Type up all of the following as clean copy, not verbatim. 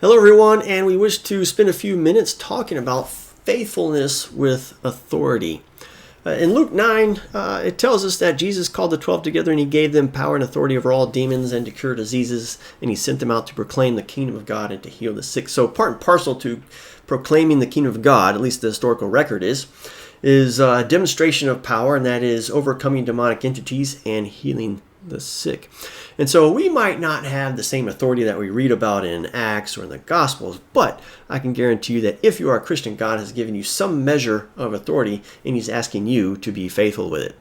Hello, everyone, and we wish to spend a few minutes talking about faithfulness with authority. In Luke 9, it tells us that Jesus called the 12 together and he gave them power and authority over all demons and to cure diseases, and he sent them out to proclaim the kingdom of God and to heal the sick. So part and parcel to proclaiming the kingdom of God, at least the historical record is a demonstration of power, and that is overcoming demonic entities and healing the sick. And so we might not have the same authority that we read about in Acts or in the Gospels, but I can guarantee you that if you are a Christian, God has given you some measure of authority, and he's asking you to be faithful with it.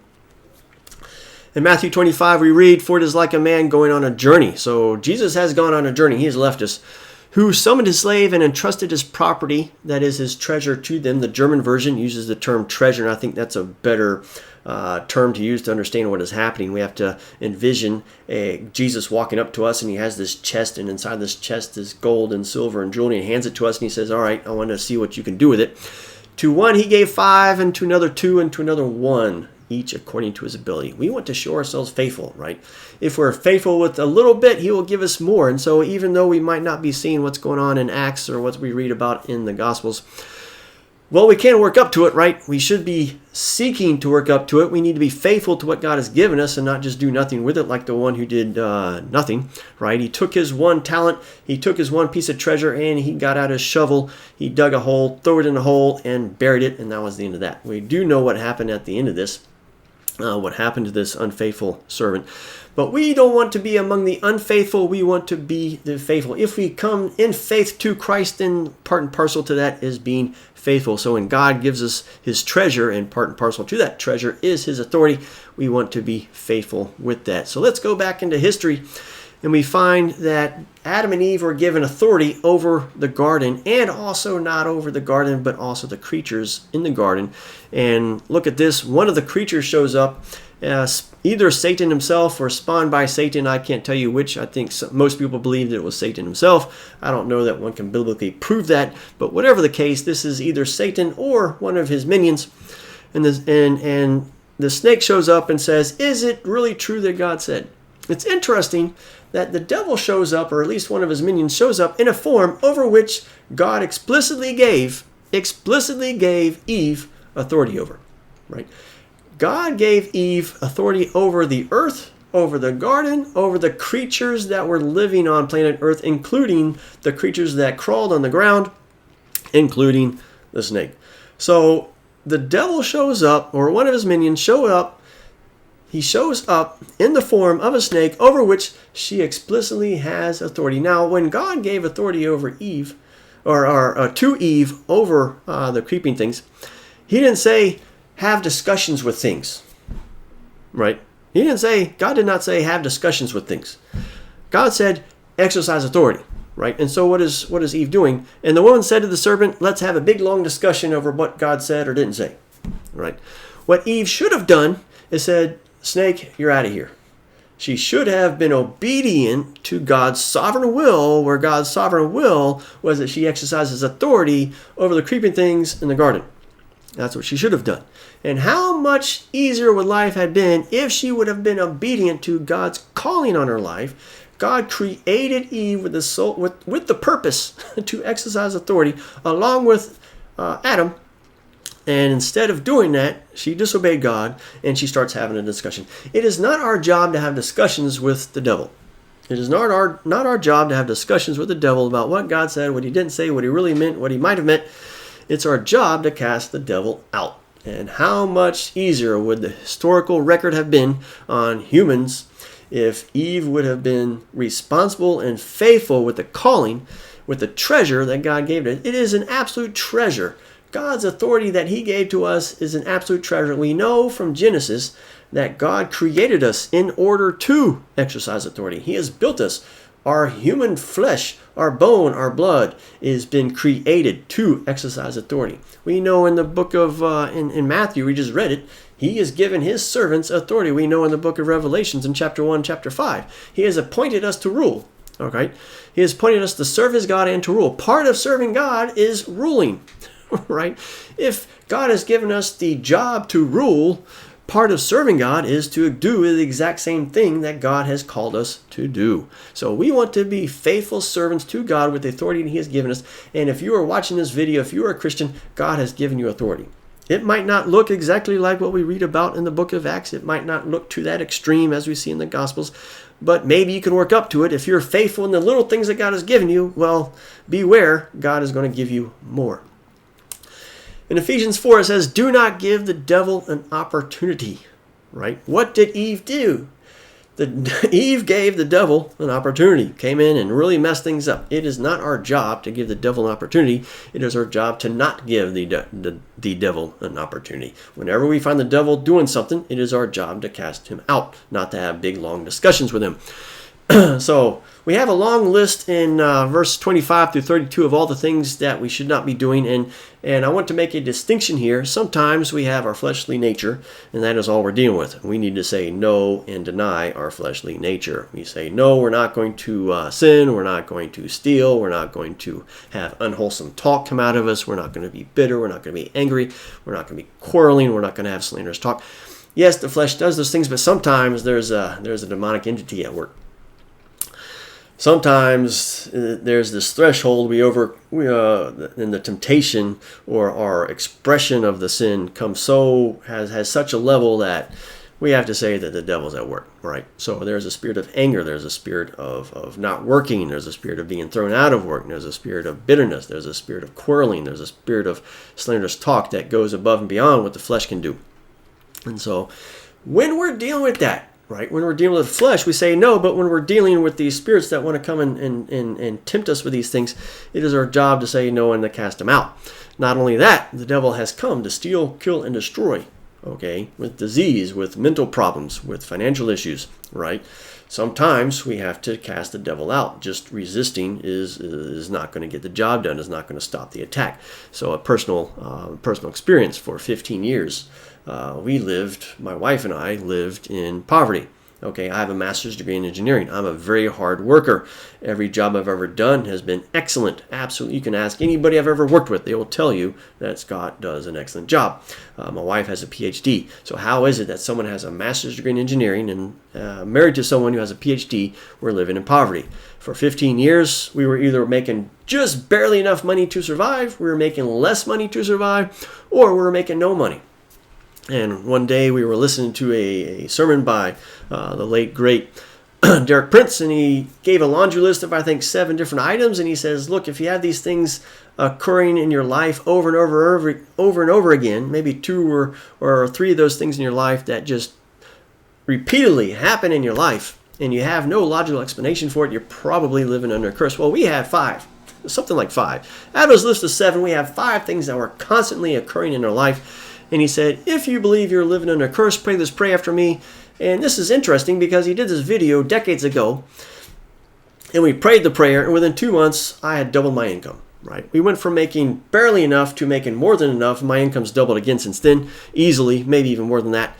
In Matthew 25, we read, "For it is like a man going on a journey." So Jesus has gone on a journey. He has left us. "Who summoned his slave and entrusted his property," that is his treasure, "to them." The German version uses the term treasure, and I think that's a better term to use to understand what is happening. We have to envision Jesus walking up to us, and he has this chest, and inside this chest is gold and silver and jewelry, and he hands it to us, and he says, "All right, I want to see what you can do with it." To one he gave 5, and to another 2, and to another 1, each according to his ability. We want to show ourselves faithful, right? If we're faithful with a little bit, he will give us more. And so even though we might not be seeing what's going on in Acts or what we read about in the Gospels, well, we can work up to it, right? We should be seeking to work up to it. We need to be faithful to what God has given us and not just do nothing with it like the one who did nothing, right? He took his one talent, he took his one piece of treasure, and he got out his shovel, he dug a hole, threw it in a hole, and buried it, and that was the end of that. We do know what happened at the end of this, what happened to this unfaithful servant. But we don't want to be among the unfaithful. We want to be the faithful. If we come in faith to Christ, then part and parcel to that is being faithful. So when God gives us his treasure, and part and parcel to that treasure is his authority, we want to be faithful with that. So let's go back into history, and we find that Adam and Eve were given authority over the garden, and also not over the garden, but also the creatures in the garden. And look at this. One of the creatures shows up, either Satan himself or spawned by Satan. I can't tell you which. I think most people believe that it was Satan himself. I don't know that one can biblically prove that, but whatever the case, this is either Satan or one of his minions. And the snake shows up and says, "Is it really true that God said?" It's interesting that the devil shows up, or at least one of his minions shows up, in a form over which God explicitly gave Eve authority over, right? God gave Eve authority over the earth, over the garden, over the creatures that were living on planet Earth, including the creatures that crawled on the ground, including the snake. So the devil shows up, or one of his minions show up. He shows up in the form of a snake over which she explicitly has authority. Now, when God gave authority over Eve, or to Eve over the creeping things, he didn't say, have discussions with things, right? God did not say have discussions with things. God said exercise authority, right? And so what is Eve doing? And the woman said to the serpent, "Let's have a big long discussion over what God said or didn't say," right? What Eve should have done is said, "Snake, you're out of here." She should have been obedient to God's sovereign will, where God's sovereign will was that she exercises authority over the creeping things in the garden. That's what she should have done. And how much easier would life have been if she would have been obedient to God's calling on her life? God created Eve with the purpose to exercise authority along with Adam. And instead of doing that, she disobeyed God, and she starts having a discussion. It is not our job to have discussions with the devil. It is not our job to have discussions with the devil about what God said, what he didn't say, what he really meant, what he might have meant. It's our job to cast the devil out. And how much easier would the historical record have been on humans if Eve would have been responsible and faithful with the calling, with the treasure that God gave her. It is an absolute treasure. God's authority that he gave to us is an absolute treasure. We know from Genesis that God created us in order to exercise authority. He has built us. Our human flesh, our bone, our blood has been created to exercise authority. We know in the book of, in Matthew, we just read it, he has given his servants authority. We know in the book of Revelations in chapter 1, chapter 5, he has appointed us to rule. Okay? He has appointed us to serve his God and to rule. Part of serving God is ruling, right? If God has given us the job to rule, part of serving God is to do the exact same thing that God has called us to do. So we want to be faithful servants to God with the authority He has given us. And if you are watching this video, if you are a Christian, God has given you authority. It might not look exactly like what we read about in the book of Acts. It might not look to that extreme as we see in the Gospels. But maybe you can work up to it. If you're faithful in the little things that God has given you, well, beware, God is going to give you more. In Ephesians 4, it says, do not give the devil an opportunity, right? What did Eve do? Eve gave the devil an opportunity, came in and really messed things up. It is not our job to give the devil an opportunity. It is our job to not give the devil an opportunity. Whenever we find the devil doing something, it is our job to cast him out, not to have big, long discussions with him. So we have a long list in verse 25 through 32 of all the things that we should not be doing. And I want to make a distinction here. Sometimes we have our fleshly nature, and that is all we're dealing with. We need to say no and deny our fleshly nature. We say, no, we're not going to sin. We're not going to steal. We're not going to have unwholesome talk come out of us. We're not going to be bitter. We're not going to be angry. We're not going to be quarreling. We're not going to have slanderous talk. Yes, the flesh does those things, but sometimes there's a demonic entity at work. Sometimes there's this threshold and the temptation or our expression of the sin has such a level that we have to say that the devil's at work, right? So there's a spirit of anger, there's a spirit of not working, there's a spirit of being thrown out of work, there's a spirit of bitterness, there's a spirit of quarreling, there's a spirit of slanderous talk that goes above and beyond what the flesh can do. And so when we're dealing with that, right? When we're dealing with the flesh, we say no, but when we're dealing with these spirits that want to come and tempt us with these things, it is our job to say no and to cast them out. Not only that, the devil has come to steal, kill, and destroy, okay? With disease, with mental problems, with financial issues, right? Sometimes we have to cast the devil out. Just resisting is not going to get the job done, is not going to stop the attack. So a personal experience for 15 years, my wife and I lived in poverty. Okay, I have a master's degree in engineering. I'm a very hard worker. Every job I've ever done has been excellent. Absolutely. You can ask anybody I've ever worked with. They will tell you that Scott does an excellent job. My wife has a PhD. So how is it that someone has a master's degree in engineering and married to someone who has a PhD, we're living in poverty? For 15 years, we were either making just barely enough money to survive, we were making less money to survive, or we were making no money. And one day we were listening to a sermon by the late, great Derek Prince, and he gave a laundry list of, I think, 7 different items. And he says, look, if you have these things occurring in your life over and over again, maybe 2 or 3 of those things in your life that just repeatedly happen in your life, and you have no logical explanation for it, you're probably living under a curse. Well, we had 5. Something like 5. Out of his list of 7, we have 5 things that were constantly occurring in our life. And he said, if you believe you're living under a curse, pray this prayer after me. And this is interesting because he did this video decades ago. And we prayed the prayer, and within 2 months, I had doubled my income. Right? We went from making barely enough to making more than enough. My income's doubled again since then, easily, maybe even more than that.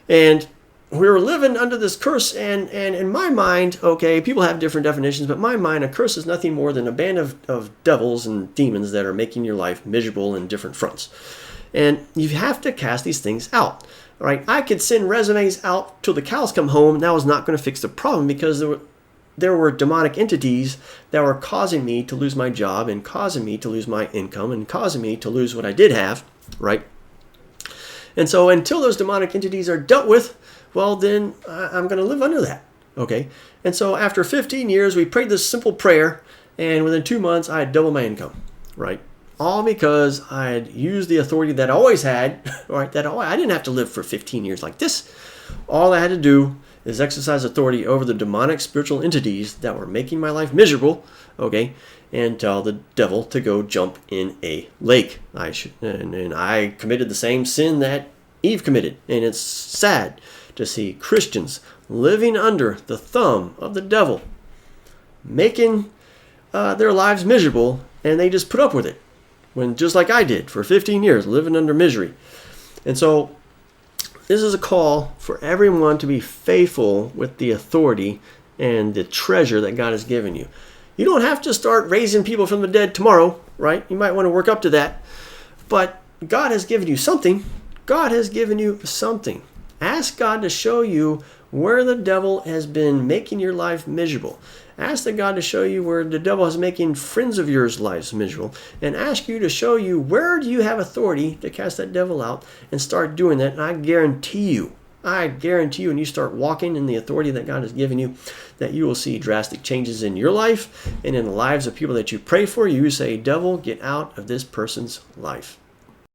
And we were living under this curse, and in my mind, okay, people have different definitions, but in my mind, a curse is nothing more than a band of devils and demons that are making your life miserable in different fronts. And you have to cast these things out, right? I could send resumes out till the cows come home. That was not going to fix the problem because there were demonic entities that were causing me to lose my job and causing me to lose my income and causing me to lose what I did have, right? And so until those demonic entities are dealt with, well, then I'm going to live under that, okay? And so after 15 years, we prayed this simple prayer, and within 2 months, I had doubled my income, right? All because I had used the authority that I always had, right? I didn't have to live for 15 years like this. All I had to do is exercise authority over the demonic spiritual entities that were making my life miserable, okay? And tell the devil to go jump in a lake. And I committed the same sin that Eve committed. And it's sad to see Christians living under the thumb of the devil, making their lives miserable, and they just put up with it. When just like I did for 15 years, living under misery. And so this is a call for everyone to be faithful with the authority and the treasure that God has given you. You don't have to start raising people from the dead tomorrow, right? You might want to work up to that. But God has given you something. God has given you something. Ask God to show you where the devil has been making your life miserable. Ask the God to show you where the devil is making friends of yours' lives miserable. And ask you to show you where do you have authority to cast that devil out, and start doing that. And I guarantee you, when you start walking in the authority that God has given you, that you will see drastic changes in your life and in the lives of people that you pray for. You say, devil, get out of this person's life.